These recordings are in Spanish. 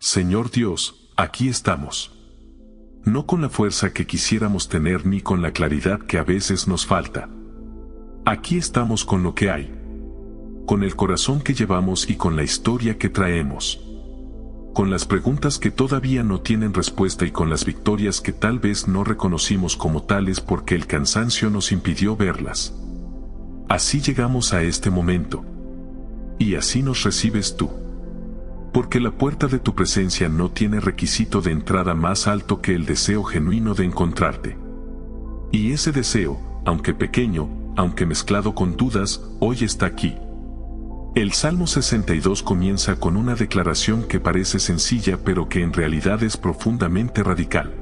Señor Dios, aquí estamos. No con la fuerza que quisiéramos tener ni con la claridad que a veces nos falta. Aquí estamos con lo que hay. Con el corazón que llevamos y con la historia que traemos. Con las preguntas que todavía no tienen respuesta y con las victorias que tal vez no reconocimos como tales porque el cansancio nos impidió verlas. Así llegamos a este momento. Y así nos recibes tú. Porque la puerta de tu presencia no tiene requisito de entrada más alto que el deseo genuino de encontrarte. Y ese deseo, aunque pequeño, aunque mezclado con dudas, hoy está aquí. El Salmo 62 comienza con una declaración que parece sencilla pero que en realidad es profundamente radical.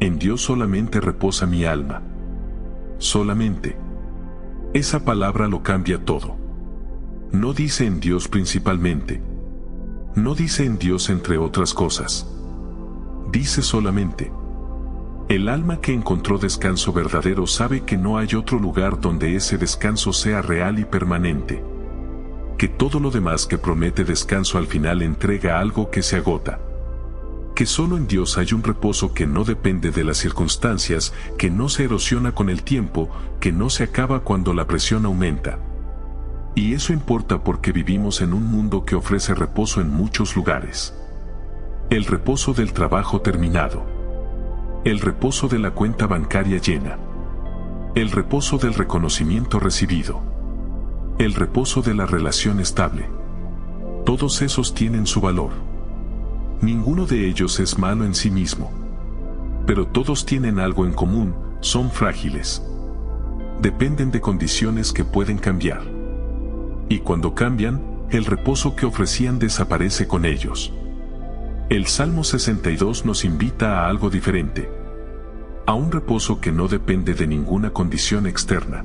En Dios solamente reposa mi alma. Solamente. Esa palabra lo cambia todo. No dice en Dios principalmente. No dice en Dios entre otras cosas. Dice solamente. El alma que encontró descanso verdadero sabe que no hay otro lugar donde ese descanso sea real y permanente. Que todo lo demás que promete descanso al final entrega algo que se agota. Que solo en Dios hay un reposo que no depende de las circunstancias, que no se erosiona con el tiempo, que no se acaba cuando la presión aumenta. Y eso importa porque vivimos en un mundo que ofrece reposo en muchos lugares. El reposo del trabajo terminado. El reposo de la cuenta bancaria llena. El reposo del reconocimiento recibido. El reposo de la relación estable. Todos esos tienen su valor. Ninguno de ellos es malo en sí mismo. Pero todos tienen algo en común, son frágiles. Dependen de condiciones que pueden cambiar. Y cuando cambian, el reposo que ofrecían desaparece con ellos. El Salmo 62 nos invita a algo diferente. A un reposo que no depende de ninguna condición externa.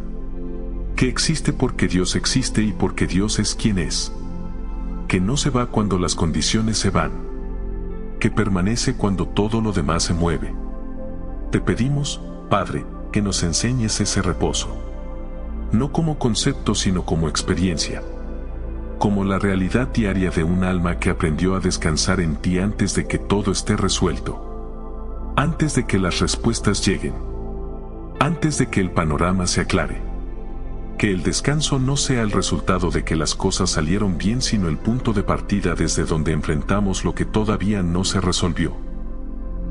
Que existe porque Dios existe y porque Dios es quien es. Que no se va cuando las condiciones se van. Que permanece cuando todo lo demás se mueve. Te pedimos, Padre, que nos enseñes ese reposo. No como concepto sino como experiencia. Como la realidad diaria de un alma que aprendió a descansar en ti antes de que todo esté resuelto. Antes de que las respuestas lleguen. Antes de que el panorama se aclare. Que el descanso no sea el resultado de que las cosas salieron bien sino el punto de partida desde donde enfrentamos lo que todavía no se resolvió.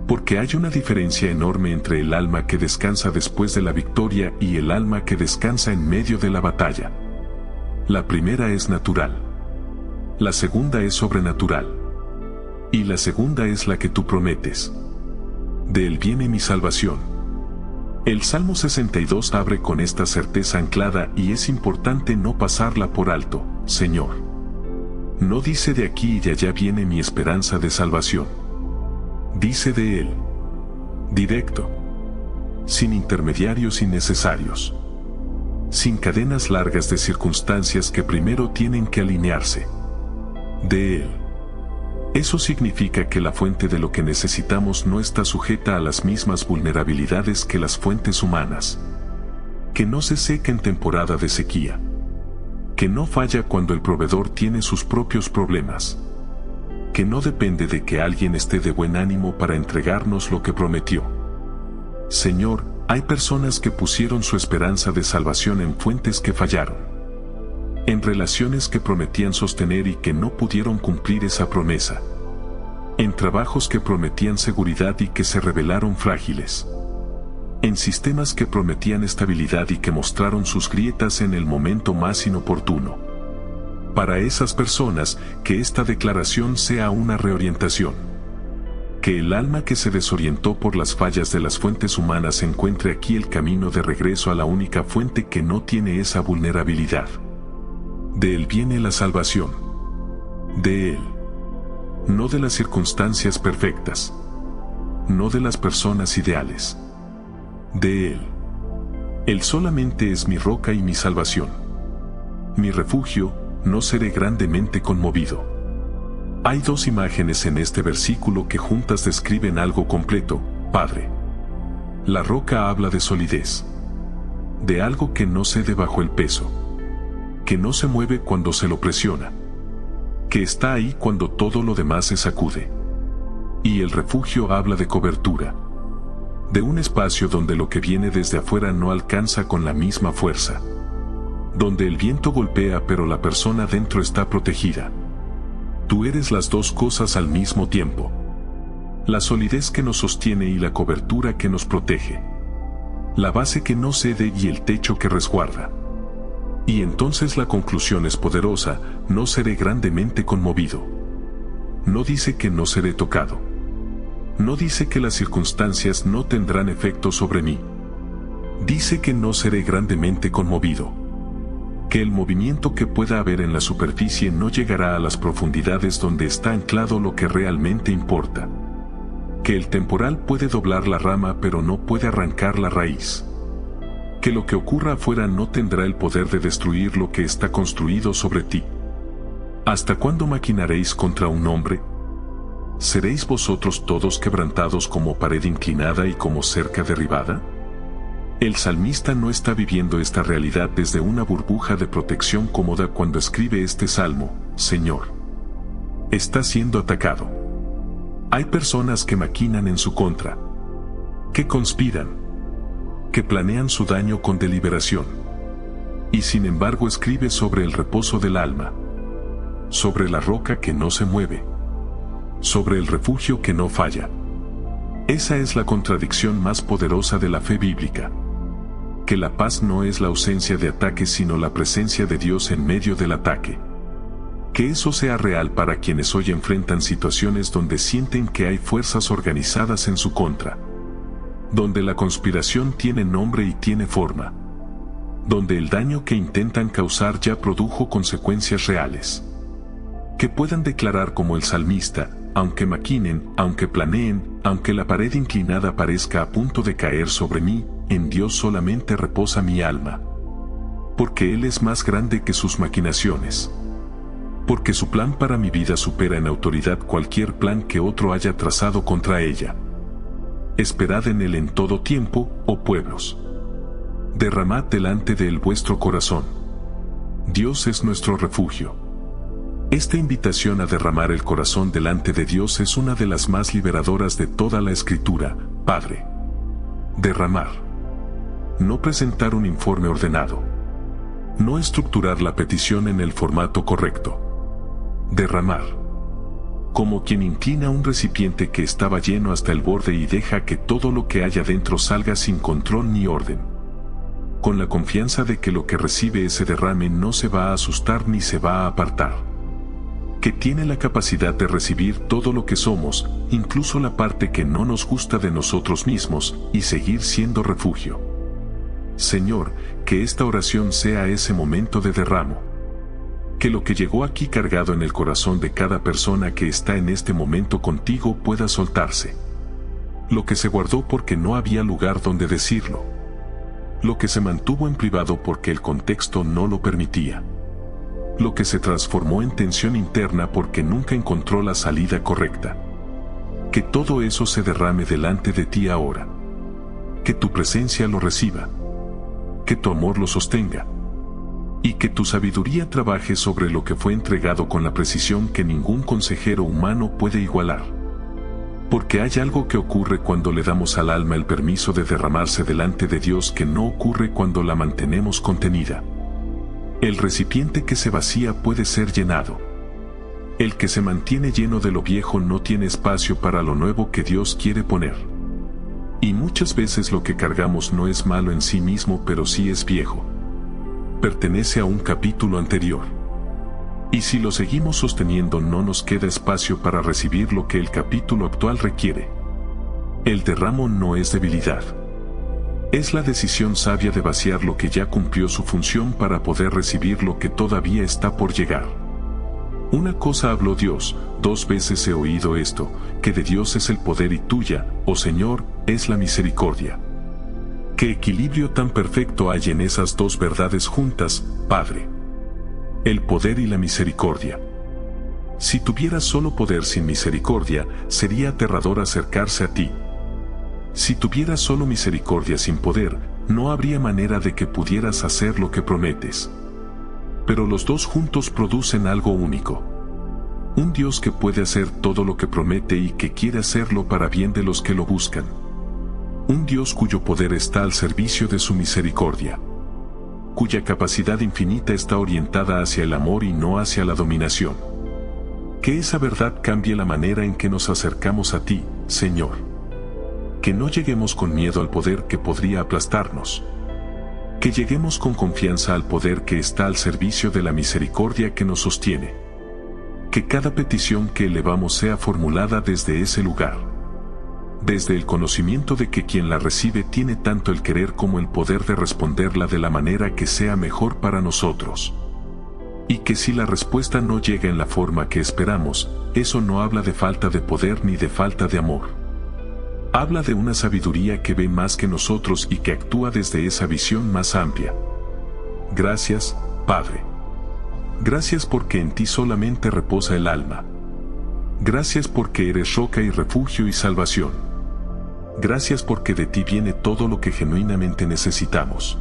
Porque hay una diferencia enorme entre el alma que descansa después de la victoria y el alma que descansa en medio de la batalla. La primera es natural. La segunda es sobrenatural. Y la segunda es la que tú prometes. De él viene mi salvación. El Salmo 62 abre con esta certeza anclada y es importante no pasarla por alto, Señor. No dice de aquí y de allá viene mi esperanza de salvación. Dice de Él. Directo. Sin intermediarios innecesarios. Sin cadenas largas de circunstancias que primero tienen que alinearse. De Él. Eso significa que la fuente de lo que necesitamos no está sujeta a las mismas vulnerabilidades que las fuentes humanas. Que no se seca en temporada de sequía. Que no falla cuando el proveedor tiene sus propios problemas. Que no depende de que alguien esté de buen ánimo para entregarnos lo que prometió. Señor, hay personas que pusieron su esperanza de salvación en fuentes que fallaron. En relaciones que prometían sostener y que no pudieron cumplir esa promesa. En trabajos que prometían seguridad y que se revelaron frágiles. En sistemas que prometían estabilidad y que mostraron sus grietas en el momento más inoportuno. Para esas personas, que esta declaración sea una reorientación. Que el alma que se desorientó por las fallas de las fuentes humanas encuentre aquí el camino de regreso a la única fuente que no tiene esa vulnerabilidad. De Él viene la salvación. De Él. No de las circunstancias perfectas. No de las personas ideales. De Él. Él solamente es mi roca y mi salvación. Mi refugio, no seré grandemente conmovido. Hay dos imágenes en este versículo que juntas describen algo completo, Padre. La roca habla de solidez. De algo que no cede bajo el peso. Que no se mueve cuando se lo presiona. que está ahí cuando todo lo demás se sacude. Y el refugio habla de cobertura, de un espacio donde lo que viene desde afuera no alcanza con la misma fuerza, donde el viento golpea pero la persona dentro está protegida. Tú eres las dos cosas al mismo tiempo: la solidez que nos sostiene y la cobertura que nos protege, la base que no cede y el techo que resguarda. Y entonces la conclusión es poderosa: no seré grandemente conmovido. No dice que no seré tocado. No dice que las circunstancias no tendrán efecto sobre mí. Dice que no seré grandemente conmovido. Que el movimiento que pueda haber en la superficie no llegará a las profundidades donde está anclado lo que realmente importa. Que el temporal puede doblar la rama pero no puede arrancar la raíz. Que lo que ocurra afuera no tendrá el poder de destruir lo que está construido sobre ti. ¿Hasta cuándo maquinaréis contra un hombre? ¿Seréis vosotros todos quebrantados como pared inclinada y como cerca derribada? El salmista no está viviendo esta realidad desde una burbuja de protección cómoda cuando escribe este salmo: Señor, está siendo atacado. Hay personas que maquinan en su contra, que conspiran, que planean su daño con deliberación. Y sin embargo escribe sobre el reposo del alma, sobre la roca que no se mueve, sobre el refugio que no falla. Esa es la contradicción más poderosa de la fe bíblica. Que la paz no es la ausencia de ataque sino la presencia de Dios en medio del ataque. Que eso sea real para quienes hoy enfrentan situaciones donde sienten que hay fuerzas organizadas en su contra. Donde la conspiración tiene nombre y tiene forma. Donde el daño que intentan causar ya produjo consecuencias reales. Que puedan declarar como el salmista: aunque maquinen, aunque planeen, aunque la pared inclinada parezca a punto de caer sobre mí, en Dios solamente reposa mi alma. Porque Él es más grande que sus maquinaciones. Porque su plan para mi vida supera en autoridad cualquier plan que otro haya trazado contra ella. Esperad en Él en todo tiempo, oh pueblos. Derramad delante de Él vuestro corazón. Dios es nuestro refugio. Esta invitación a derramar el corazón delante de Dios es una de las más liberadoras de toda la Escritura. Padre. Derramar. No presentar un informe ordenado. No estructurar la petición en el formato correcto. Derramar. Como quien inclina un recipiente que estaba lleno hasta el borde y deja que todo lo que haya dentro salga sin control ni orden. Con la confianza de que lo que recibe ese derrame no se va a asustar ni se va a apartar. Que tiene la capacidad de recibir todo lo que somos, incluso la parte que no nos gusta de nosotros mismos, y seguir siendo refugio. Señor, que esta oración sea ese momento de derramo. Que lo que llegó aquí cargado en el corazón de cada persona que está en este momento contigo pueda soltarse. Lo que se guardó porque no había lugar donde decirlo. Lo que se mantuvo en privado porque el contexto no lo permitía. Lo que se transformó en tensión interna porque nunca encontró la salida correcta. Que todo eso se derrame delante de ti ahora. Que tu presencia lo reciba. Que tu amor lo sostenga. Y que tu sabiduría trabaje sobre lo que fue entregado con la precisión que ningún consejero humano puede igualar. Porque hay algo que ocurre cuando le damos al alma el permiso de derramarse delante de Dios que no ocurre cuando la mantenemos contenida. El recipiente que se vacía puede ser llenado. El que se mantiene lleno de lo viejo no tiene espacio para lo nuevo que Dios quiere poner. Y muchas veces lo que cargamos no es malo en sí mismo, pero sí es viejo. Pertenece a un capítulo anterior. Y si lo seguimos sosteniendo no nos queda espacio para recibir lo que el capítulo actual requiere. El derramo no es debilidad. Es la decisión sabia de vaciar lo que ya cumplió su función para poder recibir lo que todavía está por llegar. Una cosa habló Dios, 2 veces he oído esto, que de Dios es el poder y tuya, oh Señor, es la misericordia. ¿Qué equilibrio tan perfecto hay en esas 2 verdades juntas, Padre? El poder y la misericordia. Si tuvieras solo poder sin misericordia, sería aterrador acercarse a ti. Si tuvieras solo misericordia sin poder, no habría manera de que pudieras hacer lo que prometes. Pero los 2 juntos producen algo único. Un Dios que puede hacer todo lo que promete y que quiere hacerlo para bien de los que lo buscan. Un Dios cuyo poder está al servicio de su misericordia, cuya capacidad infinita está orientada hacia el amor y no hacia la dominación. Que esa verdad cambie la manera en que nos acercamos a ti, Señor. Que no lleguemos con miedo al poder que podría aplastarnos. Que lleguemos con confianza al poder que está al servicio de la misericordia que nos sostiene. Que cada petición que elevamos sea formulada desde ese lugar. Desde el conocimiento de que quien la recibe tiene tanto el querer como el poder de responderla de la manera que sea mejor para nosotros. Y que si la respuesta no llega en la forma que esperamos, eso no habla de falta de poder ni de falta de amor. Habla de una sabiduría que ve más que nosotros y que actúa desde esa visión más amplia. Gracias, Padre. Gracias porque en ti solamente reposa el alma. Gracias porque eres roca y refugio y salvación. Gracias porque de ti viene todo lo que genuinamente necesitamos.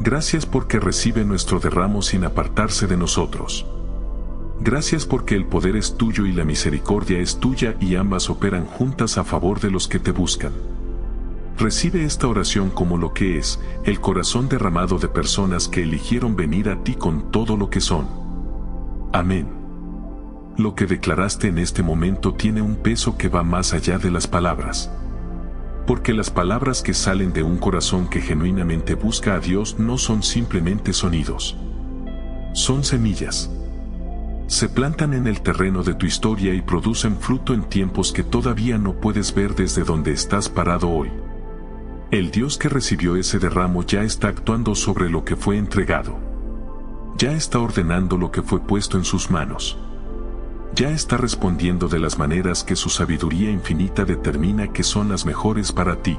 Gracias porque recibe nuestro derramo sin apartarse de nosotros. Gracias porque el poder es tuyo y la misericordia es tuya y ambas operan juntas a favor de los que te buscan. Recibe esta oración como lo que es, el corazón derramado de personas que eligieron venir a ti con todo lo que son. Amén. Lo que declaraste en este momento tiene un peso que va más allá de las palabras. Porque las palabras que salen de un corazón que genuinamente busca a Dios no son simplemente sonidos. Son semillas. Se plantan en el terreno de tu historia y producen fruto en tiempos que todavía no puedes ver desde donde estás parado hoy. El Dios que recibió ese derramo ya está actuando sobre lo que fue entregado. Ya está ordenando lo que fue puesto en sus manos. Ya está respondiendo de las maneras que su sabiduría infinita determina que son las mejores para ti.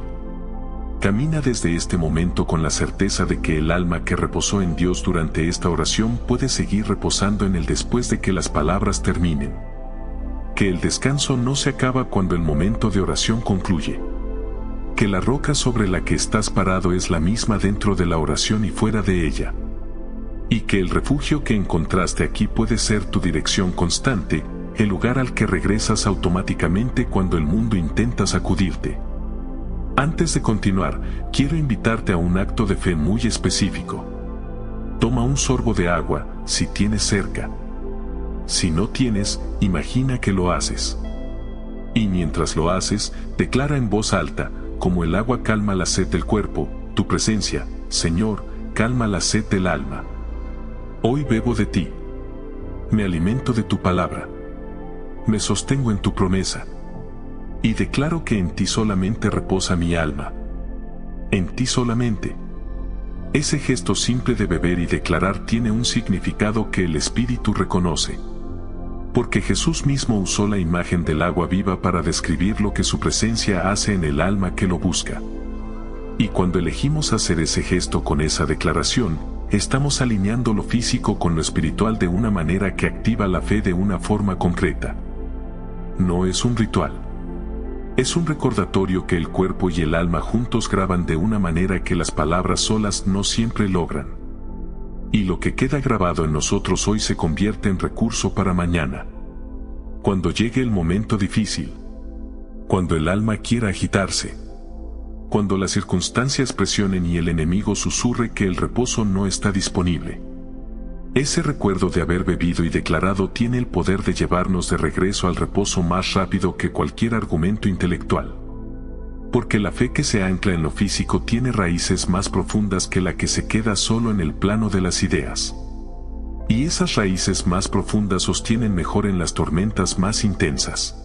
Camina desde este momento con la certeza de que el alma que reposó en Dios durante esta oración puede seguir reposando en Él después de que las palabras terminen. Que el descanso no se acaba cuando el momento de oración concluye. Que la roca sobre la que estás parado es la misma dentro de la oración y fuera de ella. Y que el refugio que encontraste aquí puede ser tu dirección constante, el lugar al que regresas automáticamente cuando el mundo intenta sacudirte. Antes de continuar, quiero invitarte a un acto de fe muy específico. Toma un sorbo de agua, si tienes cerca. Si no tienes, imagina que lo haces. Y mientras lo haces, declara en voz alta, como el agua calma la sed del cuerpo, tu presencia, Señor, calma la sed del alma. Hoy bebo de ti. Me alimento de tu palabra. Me sostengo en tu promesa. Y declaro que en ti solamente reposa mi alma. En ti solamente. Ese gesto simple de beber y declarar tiene un significado que el Espíritu reconoce. Porque Jesús mismo usó la imagen del agua viva para describir lo que su presencia hace en el alma que lo busca. Y cuando elegimos hacer ese gesto con esa declaración, estamos alineando lo físico con lo espiritual de una manera que activa la fe de una forma concreta. No es un ritual. Es un recordatorio que el cuerpo y el alma juntos graban de una manera que las palabras solas no siempre logran. Y lo que queda grabado en nosotros hoy se convierte en recurso para mañana. Cuando llegue el momento difícil. Cuando el alma quiera agitarse. Cuando las circunstancias presionen y el enemigo susurre que el reposo no está disponible. Ese recuerdo de haber bebido y declarado tiene el poder de llevarnos de regreso al reposo más rápido que cualquier argumento intelectual. Porque la fe que se ancla en lo físico tiene raíces más profundas que la que se queda solo en el plano de las ideas. Y esas raíces más profundas sostienen mejor en las tormentas más intensas.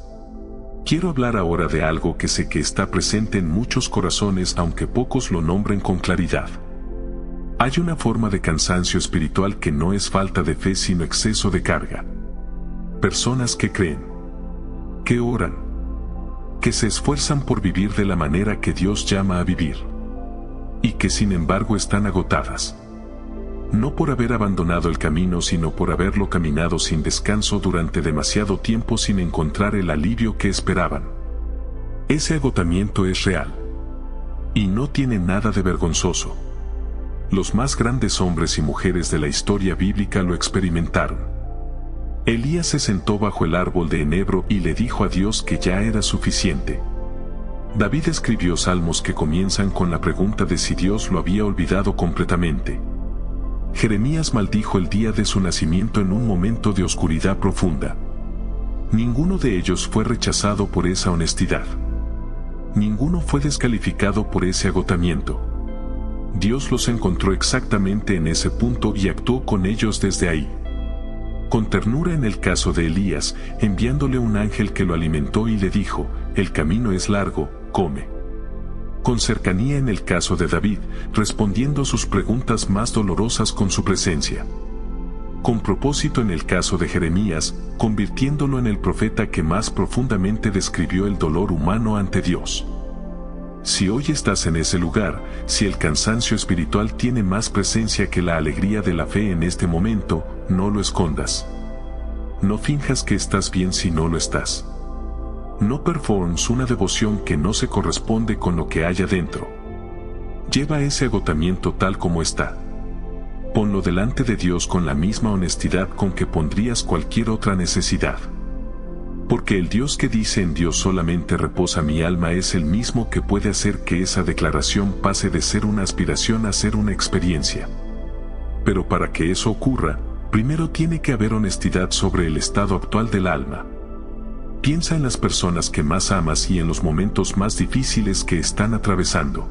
Quiero hablar ahora de algo que sé que está presente en muchos corazones aunque pocos lo nombren con claridad. Hay una forma de cansancio espiritual que no es falta de fe sino exceso de carga. Personas que creen, que oran, que se esfuerzan por vivir de la manera que Dios llama a vivir, y que sin embargo están agotadas. No por haber abandonado el camino sino por haberlo caminado sin descanso durante demasiado tiempo sin encontrar el alivio que esperaban. Ese agotamiento es real. Y no tiene nada de vergonzoso. Los más grandes hombres y mujeres de la historia bíblica lo experimentaron. Elías se sentó bajo el árbol de enebro y le dijo a Dios que ya era suficiente. David escribió salmos que comienzan con la pregunta de si Dios lo había olvidado completamente. Jeremías maldijo el día de su nacimiento en un momento de oscuridad profunda. Ninguno de ellos fue rechazado por esa honestidad. Ninguno fue descalificado por ese agotamiento. Dios los encontró exactamente en ese punto y actuó con ellos desde ahí. Con ternura en el caso de Elías, enviándole un ángel que lo alimentó y le dijo, el camino es largo, come. Con cercanía en el caso de David, respondiendo sus preguntas más dolorosas con su presencia. Con propósito en el caso de Jeremías, convirtiéndolo en el profeta que más profundamente describió el dolor humano ante Dios. Si hoy estás en ese lugar, si el cansancio espiritual tiene más presencia que la alegría de la fe en este momento, no lo escondas. No finjas que estás bien si no lo estás. No performes una devoción que no se corresponde con lo que hay adentro. Lleva ese agotamiento tal como está. Ponlo delante de Dios con la misma honestidad con que pondrías cualquier otra necesidad. Porque el Dios que dice en Dios solamente reposa mi alma es el mismo que puede hacer que esa declaración pase de ser una aspiración a ser una experiencia. Pero para que eso ocurra, primero tiene que haber honestidad sobre el estado actual del alma. Piensa en las personas que más amas y en los momentos más difíciles que están atravesando.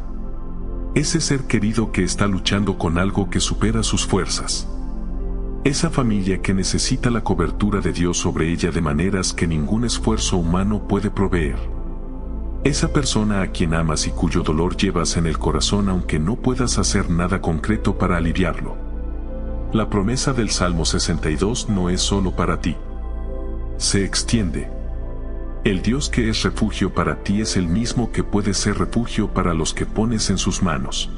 Ese ser querido que está luchando con algo que supera sus fuerzas. Esa familia que necesita la cobertura de Dios sobre ella de maneras que ningún esfuerzo humano puede proveer. Esa persona a quien amas y cuyo dolor llevas en el corazón aunque no puedas hacer nada concreto para aliviarlo. La promesa del Salmo 62 no es solo para ti. Se extiende. El Dios que es refugio para ti es el mismo que puede ser refugio para los que pones en sus manos.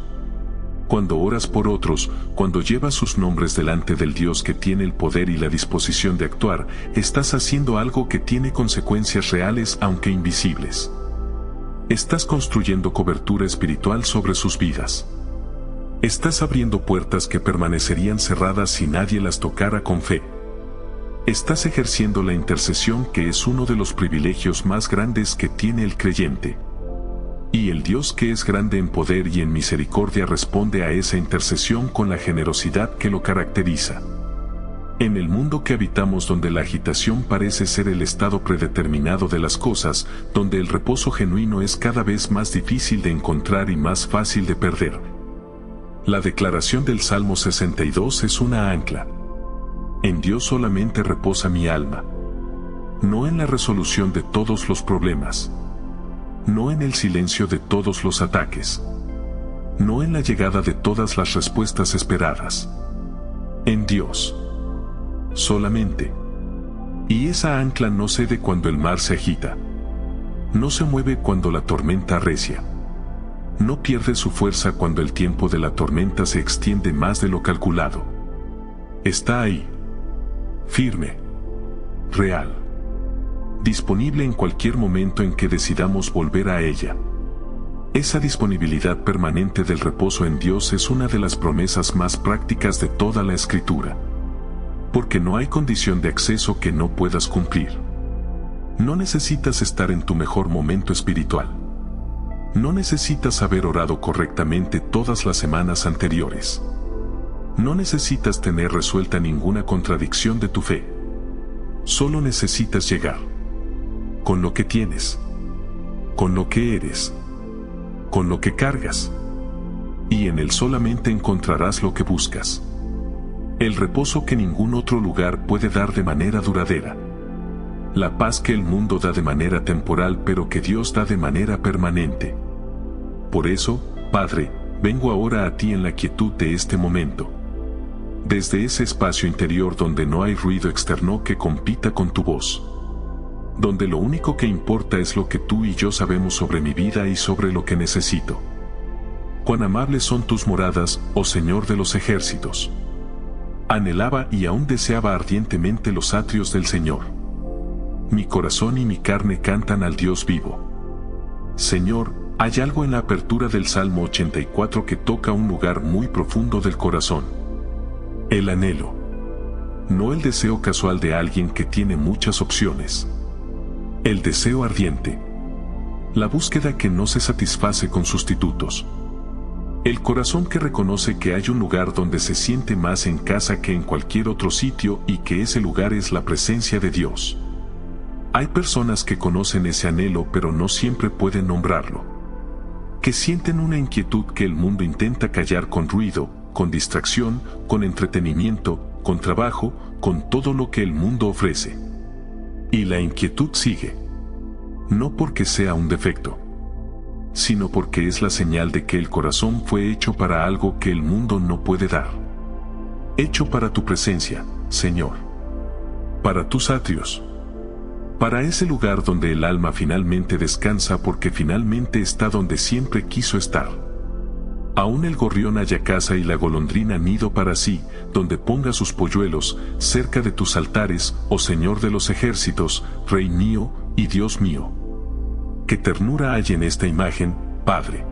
Cuando oras por otros, cuando llevas sus nombres delante del Dios que tiene el poder y la disposición de actuar, estás haciendo algo que tiene consecuencias reales aunque invisibles. Estás construyendo cobertura espiritual sobre sus vidas. Estás abriendo puertas que permanecerían cerradas si nadie las tocara con fe. Estás ejerciendo la intercesión que es uno de los privilegios más grandes que tiene el creyente. Y el Dios que es grande en poder y en misericordia responde a esa intercesión con la generosidad que lo caracteriza. En el mundo que habitamos donde la agitación parece ser el estado predeterminado de las cosas, donde el reposo genuino es cada vez más difícil de encontrar y más fácil de perder. La declaración del Salmo 62 es una ancla. En Dios solamente reposa mi alma. No en la resolución de todos los problemas. No en el silencio de todos los ataques. No en la llegada de todas las respuestas esperadas. En Dios. Solamente. Y esa ancla no cede cuando el mar se agita. No se mueve cuando la tormenta arrecia. No pierde su fuerza cuando el tiempo de la tormenta se extiende más de lo calculado. Está ahí. Firme. Real. Disponible en cualquier momento en que decidamos volver a ella. Esa disponibilidad permanente del reposo en Dios es una de las promesas más prácticas de toda la Escritura. Porque no hay condición de acceso que no puedas cumplir. No necesitas estar en tu mejor momento espiritual. No necesitas haber orado correctamente todas las semanas anteriores. No necesitas tener resuelta ninguna contradicción de tu fe. Solo necesitas llegar. Con lo que tienes, con lo que eres, con lo que cargas. Y en él solamente encontrarás lo que buscas. El reposo que ningún otro lugar puede dar de manera duradera. La paz que el mundo da de manera temporal pero que Dios da de manera permanente. Por eso, Padre, vengo ahora a ti en la quietud de este momento. Desde ese espacio interior donde no hay ruido externo que compita con tu voz. Donde lo único que importa es lo que tú y yo sabemos sobre mi vida y sobre lo que necesito. Cuán amables son tus moradas, oh Señor de los ejércitos. Anhelaba y aún deseaba ardientemente los atrios del Señor. Mi corazón y mi carne cantan al Dios vivo. Señor, hay algo en la apertura del Salmo 84 que toca un lugar muy profundo del corazón. El anhelo. No el deseo casual de alguien que tiene muchas opciones. El deseo ardiente. La búsqueda que no se satisface con sustitutos. El corazón que reconoce que hay un lugar donde se siente más en casa que en cualquier otro sitio y que ese lugar es la presencia de Dios. Hay personas que conocen ese anhelo pero no siempre pueden nombrarlo. Que sienten una inquietud que el mundo intenta callar con ruido, con distracción, con entretenimiento, con trabajo, con todo lo que el mundo ofrece. Y la inquietud sigue. No porque sea un defecto, sino porque es la señal de que el corazón fue hecho para algo que el mundo no puede dar. Hecho para tu presencia, Señor. Para tus atrios. Para ese lugar donde el alma finalmente descansa porque finalmente está donde siempre quiso estar. Aún el gorrión haya casa y la golondrina nido para sí, donde ponga sus polluelos, cerca de tus altares, oh Señor de los ejércitos, Rey mío y Dios mío. Qué ternura hay en esta imagen, Padre.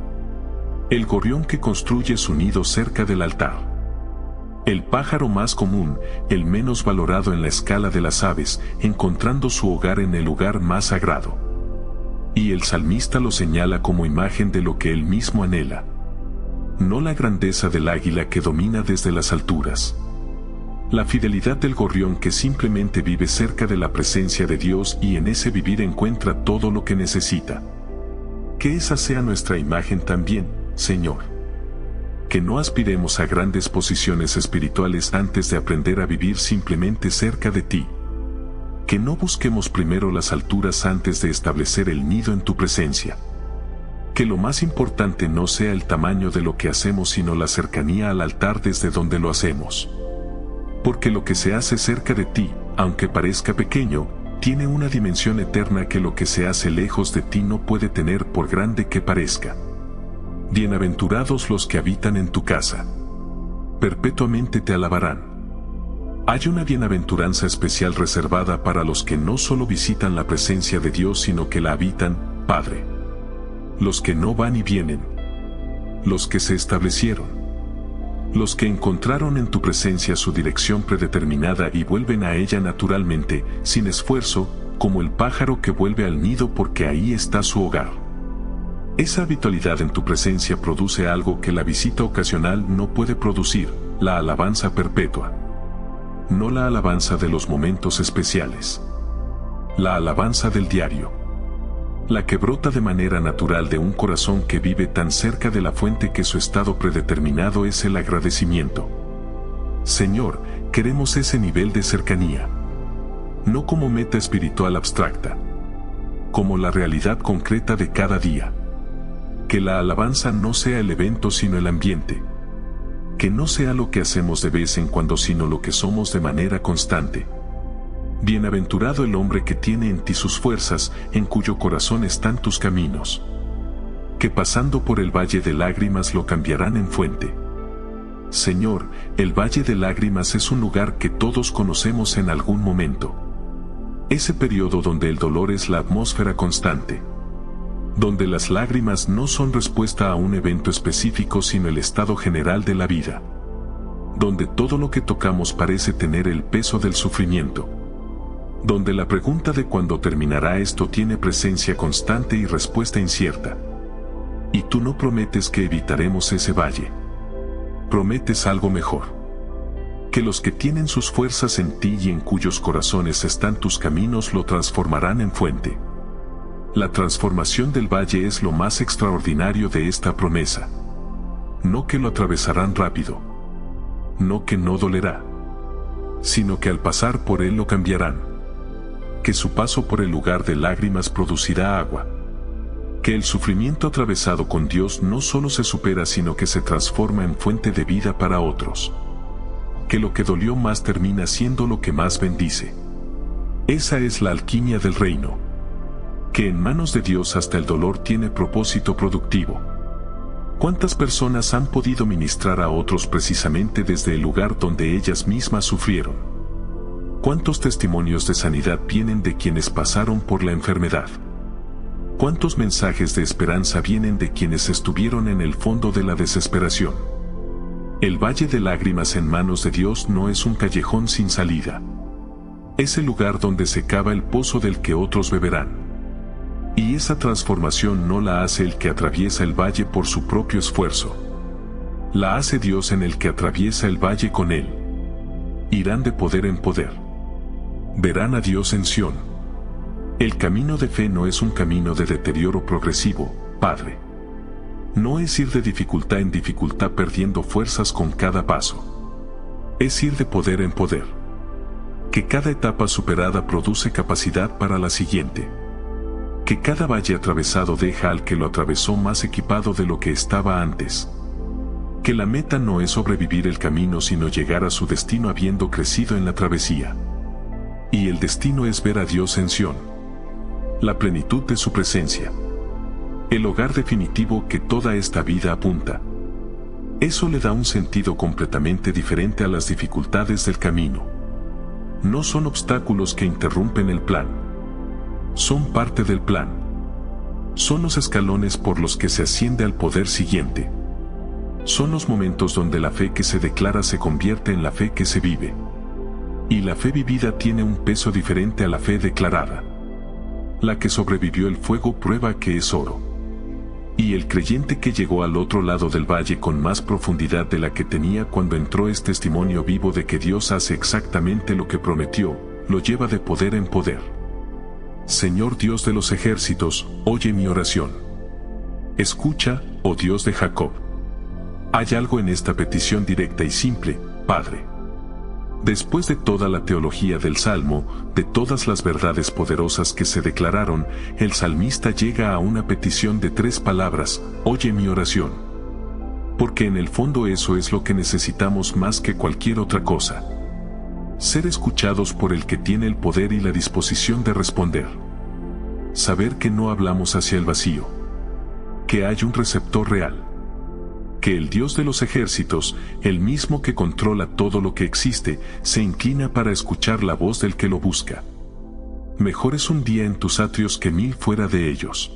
El gorrión que construye su nido cerca del altar. El pájaro más común, el menos valorado en la escala de las aves, encontrando su hogar en el lugar más sagrado. Y el salmista lo señala como imagen de lo que él mismo anhela. No la grandeza del águila que domina desde las alturas. La fidelidad del gorrión que simplemente vive cerca de la presencia de Dios y en ese vivir encuentra todo lo que necesita. Que esa sea nuestra imagen también, Señor. Que no aspiremos a grandes posiciones espirituales antes de aprender a vivir simplemente cerca de ti. Que no busquemos primero las alturas antes de establecer el nido en tu presencia. Que lo más importante no sea el tamaño de lo que hacemos sino la cercanía al altar desde donde lo hacemos. Porque lo que se hace cerca de ti, aunque parezca pequeño, tiene una dimensión eterna que lo que se hace lejos de ti no puede tener por grande que parezca. Bienaventurados los que habitan en tu casa. Perpetuamente te alabarán. Hay una bienaventuranza especial reservada para los que no solo visitan la presencia de Dios sino que la habitan, Padre. Los que no van y vienen. Los que se establecieron. Los que encontraron en tu presencia su dirección predeterminada y vuelven a ella naturalmente, sin esfuerzo, como el pájaro que vuelve al nido porque ahí está su hogar. Esa habitualidad en tu presencia produce algo que la visita ocasional no puede producir, la alabanza perpetua. No la alabanza de los momentos especiales. La alabanza del diario. La que brota de manera natural de un corazón que vive tan cerca de la fuente que su estado predeterminado es el agradecimiento. Señor, queremos ese nivel de cercanía. No como meta espiritual abstracta. Como la realidad concreta de cada día. Que la alabanza no sea el evento sino el ambiente. Que no sea lo que hacemos de vez en cuando sino lo que somos de manera constante. Bienaventurado el hombre que tiene en ti sus fuerzas, en cuyo corazón están tus caminos. Que pasando por el valle de lágrimas lo cambiarán en fuente. Señor, el valle de lágrimas es un lugar que todos conocemos en algún momento. Ese periodo donde el dolor es la atmósfera constante. Donde las lágrimas no son respuesta a un evento específico sino el estado general de la vida. Donde todo lo que tocamos parece tener el peso del sufrimiento. Donde la pregunta de cuándo terminará esto tiene presencia constante y respuesta incierta. Y tú no prometes que evitaremos ese valle. Prometes algo mejor. Que los que tienen sus fuerzas en ti y en cuyos corazones están tus caminos lo transformarán en fuente. La transformación del valle es lo más extraordinario de esta promesa. No que lo atravesarán rápido. No que no dolerá. Sino que al pasar por él lo cambiarán. Que su paso por el lugar de lágrimas producirá agua. Que el sufrimiento atravesado con Dios no solo se supera sino que se transforma en fuente de vida para otros. Que lo que dolió más termina siendo lo que más bendice. Esa es la alquimia del reino. Que en manos de Dios hasta el dolor tiene propósito productivo. ¿Cuántas personas han podido ministrar a otros precisamente desde el lugar donde ellas mismas sufrieron? ¿Cuántos testimonios de sanidad vienen de quienes pasaron por la enfermedad? ¿Cuántos mensajes de esperanza vienen de quienes estuvieron en el fondo de la desesperación? El valle de lágrimas en manos de Dios no es un callejón sin salida. Es el lugar donde se cava el pozo del que otros beberán. Y esa transformación no la hace el que atraviesa el valle por su propio esfuerzo. La hace Dios en el que atraviesa el valle con él. Irán de poder en poder. Verán a Dios en Sión. El camino de fe no es un camino de deterioro progresivo, Padre. No es ir de dificultad en dificultad perdiendo fuerzas con cada paso. Es ir de poder en poder. Que cada etapa superada produce capacidad para la siguiente. Que cada valle atravesado deja al que lo atravesó más equipado de lo que estaba antes. Que la meta no es sobrevivir el camino sino llegar a su destino habiendo crecido en la travesía. Y el destino es ver a Dios en Sión. La plenitud de su presencia. El hogar definitivo que toda esta vida apunta. Eso le da un sentido completamente diferente a las dificultades del camino. No son obstáculos que interrumpen el plan. Son parte del plan. Son los escalones por los que se asciende al poder siguiente. Son los momentos donde la fe que se declara se convierte en la fe que se vive. Y la fe vivida tiene un peso diferente a la fe declarada. La que sobrevivió el fuego prueba que es oro. Y el creyente que llegó al otro lado del valle con más profundidad de la que tenía cuando entró es testimonio vivo de que Dios hace exactamente lo que prometió, lo lleva de poder en poder. Señor Dios de los ejércitos, oye mi oración. Escucha, oh Dios de Jacob. Hay algo en esta petición directa y simple, Padre. Después de toda la teología del Salmo, de todas las verdades poderosas que se declararon, el salmista llega a una petición de 3 palabras: oye mi oración. Porque en el fondo eso es lo que necesitamos más que cualquier otra cosa. Ser escuchados por el que tiene el poder y la disposición de responder. Saber que no hablamos hacia el vacío. Que hay un receptor real. Que el Dios de los ejércitos, el mismo que controla todo lo que existe, se inclina para escuchar la voz del que lo busca. Mejor es un día en tus atrios que 1000 fuera de ellos.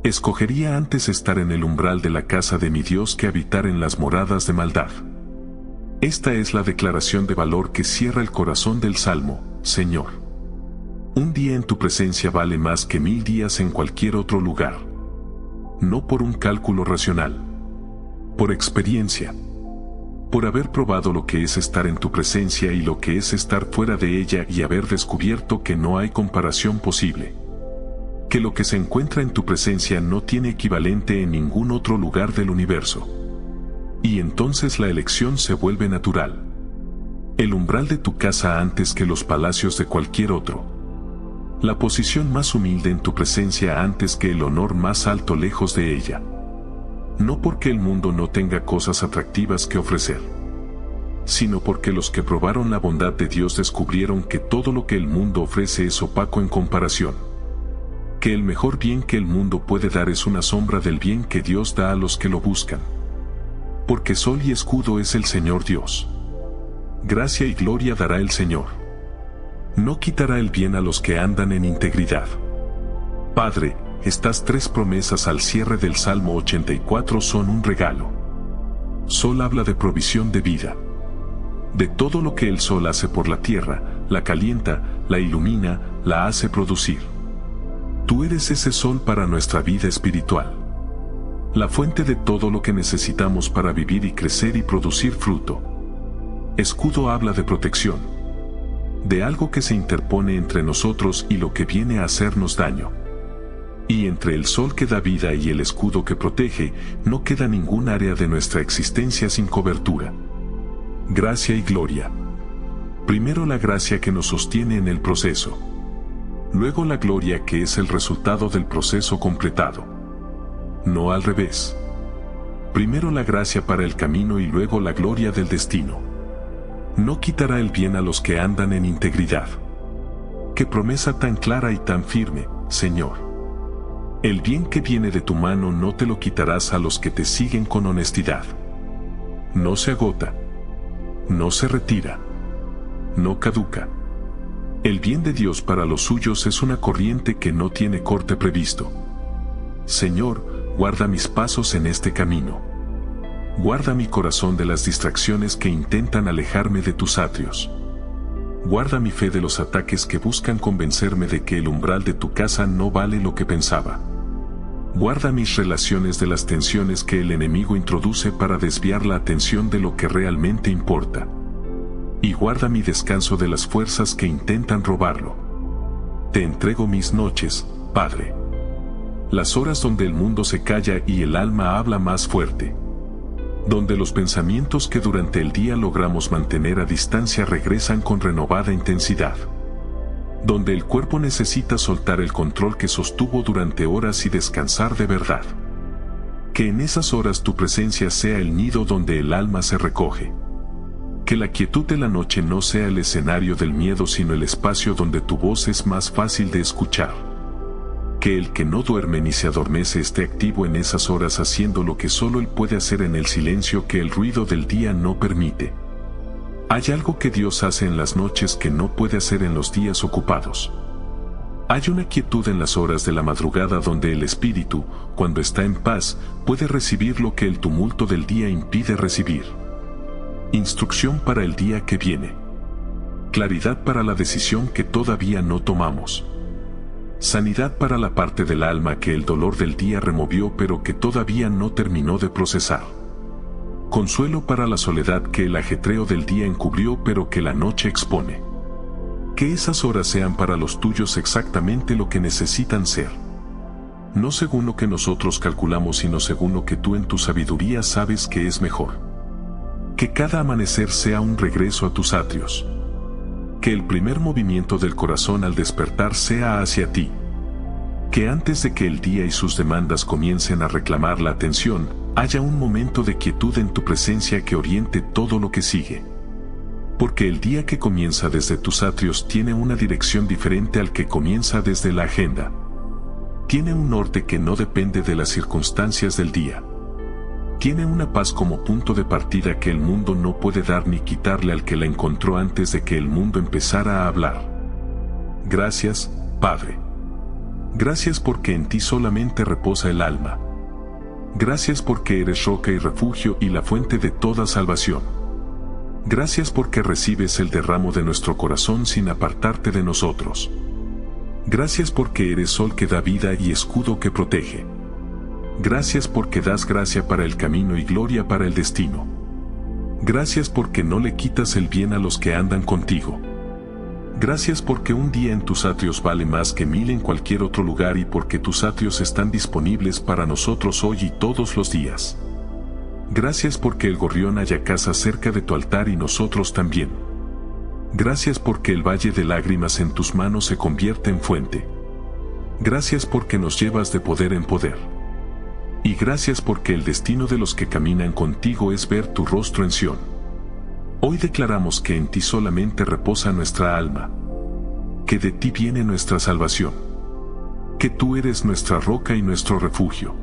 Escogería antes estar en el umbral de la casa de mi Dios que habitar en las moradas de maldad. Esta es la declaración de valor que cierra el corazón del Salmo: Señor. Un día en tu presencia vale más que 1000 días en cualquier otro lugar. No por un cálculo racional. Por experiencia. Por haber probado lo que es estar en tu presencia y lo que es estar fuera de ella y haber descubierto que no hay comparación posible. Que lo que se encuentra en tu presencia no tiene equivalente en ningún otro lugar del universo. Y entonces la elección se vuelve natural. El umbral de tu casa antes que los palacios de cualquier otro. La posición más humilde en tu presencia antes que el honor más alto lejos de ella. No porque el mundo no tenga cosas atractivas que ofrecer, sino porque los que probaron la bondad de Dios descubrieron que todo lo que el mundo ofrece es opaco en comparación. Que el mejor bien que el mundo puede dar es una sombra del bien que Dios da a los que lo buscan. Porque sol y escudo es el Señor Dios. Gracia y gloria dará el Señor. No quitará el bien a los que andan en integridad. Padre, estas 3 promesas al cierre del Salmo 84 son un regalo. Sol habla de provisión de vida. De todo lo que el sol hace por la tierra, la calienta, la ilumina, la hace producir. Tú eres ese sol para nuestra vida espiritual. La fuente de todo lo que necesitamos para vivir y crecer y producir fruto. Escudo habla de protección. De algo que se interpone entre nosotros y lo que viene a hacernos daño. Y entre el sol que da vida y el escudo que protege, no queda ningún área de nuestra existencia sin cobertura. Gracia y gloria. Primero la gracia que nos sostiene en el proceso. Luego la gloria que es el resultado del proceso completado. No al revés. Primero la gracia para el camino y luego la gloria del destino. No quitará el bien a los que andan en integridad. Qué promesa tan clara y tan firme, Señor. El bien que viene de tu mano no te lo quitarás a los que te siguen con honestidad. No se agota. No se retira. No caduca. El bien de Dios para los suyos es una corriente que no tiene corte previsto. Señor, guarda mis pasos en este camino. Guarda mi corazón de las distracciones que intentan alejarme de tus atrios. Guarda mi fe de los ataques que buscan convencerme de que el umbral de tu casa no vale lo que pensaba. Guarda mis relaciones de las tensiones que el enemigo introduce para desviar la atención de lo que realmente importa. Y guarda mi descanso de las fuerzas que intentan robarlo. Te entrego mis noches, Padre. Las horas donde el mundo se calla y el alma habla más fuerte. Donde los pensamientos que durante el día logramos mantener a distancia regresan con renovada intensidad. Donde el cuerpo necesita soltar el control que sostuvo durante horas y descansar de verdad. Que en esas horas tu presencia sea el nido donde el alma se recoge. Que la quietud de la noche no sea el escenario del miedo sino el espacio donde tu voz es más fácil de escuchar. Que el que no duerme ni se adormece esté activo en esas horas haciendo lo que solo él puede hacer en el silencio que el ruido del día no permite. Hay algo que Dios hace en las noches que no puede hacer en los días ocupados. Hay una quietud en las horas de la madrugada donde el espíritu, cuando está en paz, puede recibir lo que el tumulto del día impide recibir. Instrucción para el día que viene. Claridad para la decisión que todavía no tomamos. Sanidad para la parte del alma que el dolor del día removió pero que todavía no terminó de procesar. Consuelo para la soledad que el ajetreo del día encubrió pero que la noche expone. Que esas horas sean para los tuyos exactamente lo que necesitan ser. No según lo que nosotros calculamos sino según lo que tú en tu sabiduría sabes que es mejor. Que cada amanecer sea un regreso a tus atrios. Que el primer movimiento del corazón al despertar sea hacia ti. Que antes de que el día y sus demandas comiencen a reclamar la atención, haya un momento de quietud en tu presencia que oriente todo lo que sigue. Porque el día que comienza desde tus atrios tiene una dirección diferente al que comienza desde la agenda. Tiene un norte que no depende de las circunstancias del día. Tiene una paz como punto de partida que el mundo no puede dar ni quitarle al que la encontró antes de que el mundo empezara a hablar. Gracias, Padre. Gracias porque en ti solamente reposa el alma. Gracias porque eres roca y refugio y la fuente de toda salvación. Gracias porque recibes el derramo de nuestro corazón sin apartarte de nosotros. Gracias porque eres sol que da vida y escudo que protege. Gracias porque das gracia para el camino y gloria para el destino. Gracias porque no le quitas el bien a los que andan contigo. Gracias porque un día en tus atrios vale más que 1000 en cualquier otro lugar y porque tus atrios están disponibles para nosotros hoy y todos los días. Gracias porque el gorrión haya casa cerca de tu altar y nosotros también. Gracias porque el valle de lágrimas en tus manos se convierte en fuente. Gracias porque nos llevas de poder en poder. Y gracias porque el destino de los que caminan contigo es ver tu rostro en Sión. Hoy declaramos que en ti solamente reposa nuestra alma. Que de ti viene nuestra salvación. Que tú eres nuestra roca y nuestro refugio.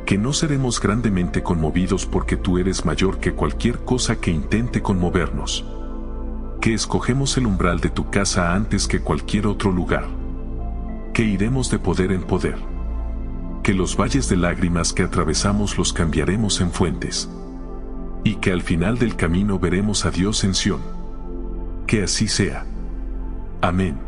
Que no seremos grandemente conmovidos porque tú eres mayor que cualquier cosa que intente conmovernos. Que escogemos el umbral de tu casa antes que cualquier otro lugar. Que iremos de poder en poder. Que los valles de lágrimas que atravesamos los cambiaremos en fuentes. Y que al final del camino veremos a Dios en Sión. Que así sea. Amén.